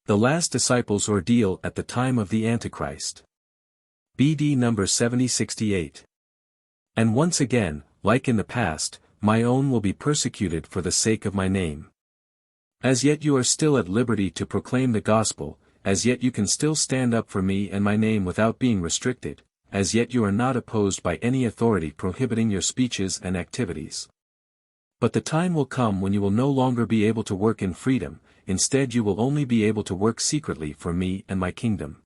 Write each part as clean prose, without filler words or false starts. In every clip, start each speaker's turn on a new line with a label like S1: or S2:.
S1: The Last Disciples' Ordeal at the Time of the Antichrist. BD number 7068. And once again, like in the past, my own will be persecuted for the sake of my name. As yet you are still at liberty to proclaim the gospel, as yet you can still stand up for me and my name without being restricted, as yet you are not opposed by any authority prohibiting your speeches and activities. But the time will come when you will no longer be able to work in freedom, instead you will only be able to work secretly for me and my kingdom.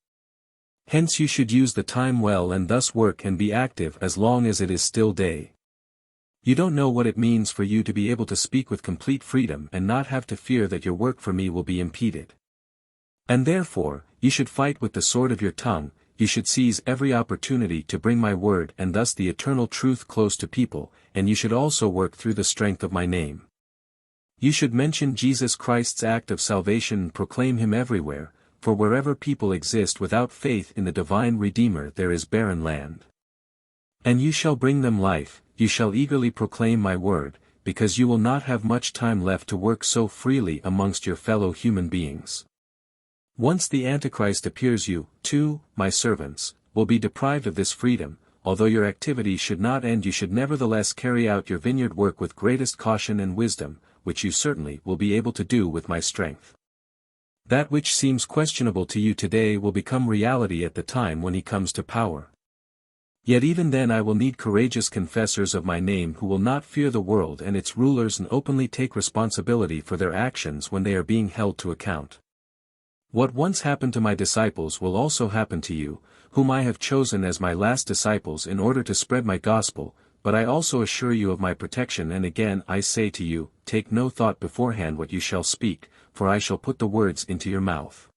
S1: Hence you should use the time well and thus work and be active as long as it is still day. You don't know what it means for you to be able to speak with complete freedom and not have to fear that your work for me will be impeded. And therefore, you should fight with the sword of your tongue, you should seize every opportunity to bring my word and thus the eternal truth close to people, and you should also work through the strength of my name. You should mention Jesus Christ's act of salvation and proclaim him everywhere, for wherever people exist without faith in the divine Redeemer there is barren land. And you shall bring them life, you shall eagerly proclaim my word, because you will not have much time left to work so freely amongst your fellow human beings. Once the Antichrist appears you, too, my servants, will be deprived of this freedom. Although your activities should not end, you should nevertheless carry out your vineyard work with greatest caution and wisdom, which you certainly will be able to do with my strength. That which seems questionable to you today will become reality at the time when he comes to power. Yet even then I will need courageous confessors of my name who will not fear the world and its rulers and openly take responsibility for their actions when they are being held to account. What once happened to my disciples will also happen to you, whom I have chosen as my last disciples in order to spread my gospel, but I also assure you of my protection, and again I say to you, take no thought beforehand what you shall speak, for I shall put the words into your mouth.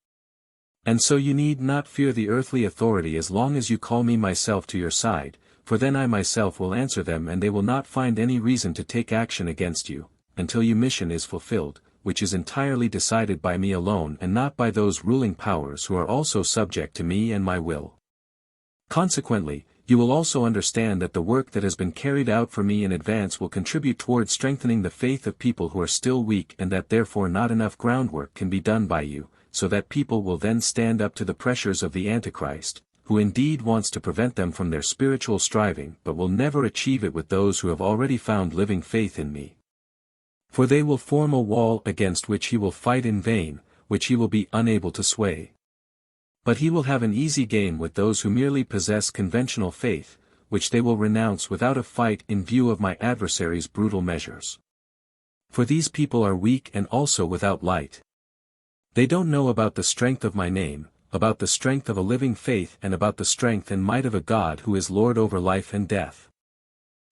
S1: And so you need not fear the earthly authority as long as you call me myself to your side, for then I myself will answer them and they will not find any reason to take action against you, until your mission is fulfilled, which is entirely decided by me alone and not by those ruling powers who are also subject to me and my will. Consequently, you will also understand that the work that has been carried out for me in advance will contribute toward strengthening the faith of people who are still weak, and that therefore not enough groundwork can be done by you, so that people will then stand up to the pressures of the Antichrist, who indeed wants to prevent them from their spiritual striving but will never achieve it with those who have already found living faith in me. For they will form a wall against which he will fight in vain, which he will be unable to sway. But he will have an easy game with those who merely possess conventional faith, which they will renounce without a fight in view of my adversaries' brutal measures. For these people are weak and also without light. They don't know about the strength of my name, about the strength of a living faith, and about the strength and might of a God who is Lord over life and death.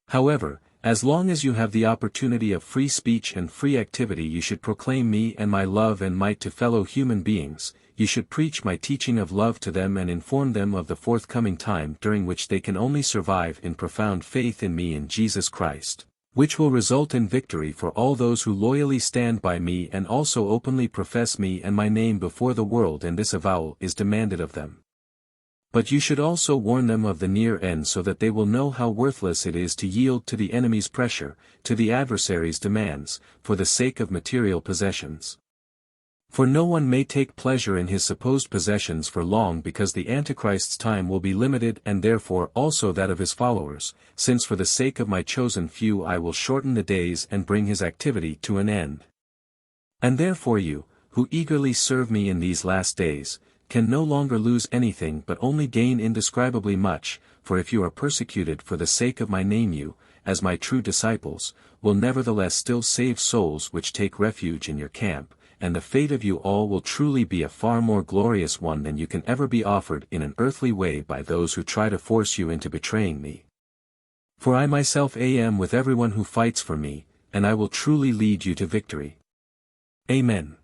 S1: However, as long as you have the opportunity of free speech and free activity, you should proclaim me and my love and might to fellow human beings. You should preach my teaching of love to them and inform them of the forthcoming time during which they can only survive in profound faith in me and Jesus Christ, which will result in victory for all those who loyally stand by me and also openly profess me and my name before the world, and this avowal is demanded of them. But you should also warn them of the near end so that they will know how worthless it is to yield to the enemy's pressure, to the adversary's demands, for the sake of material possessions. For no one may take pleasure in his supposed possessions for long, because the Antichrist's time will be limited, and therefore also that of his followers, since for the sake of my chosen few I will shorten the days and bring his activity to an end. And therefore you, who eagerly serve me in these last days, can no longer lose anything but only gain indescribably much, for if you are persecuted for the sake of my name, you, as my true disciples, will nevertheless still save souls which take refuge in your camp, and the fate of you all will truly be a far more glorious one than you can ever be offered in an earthly way by those who try to force you into betraying me. For I myself am with everyone who fights for me, and I will truly lead you to victory. Amen.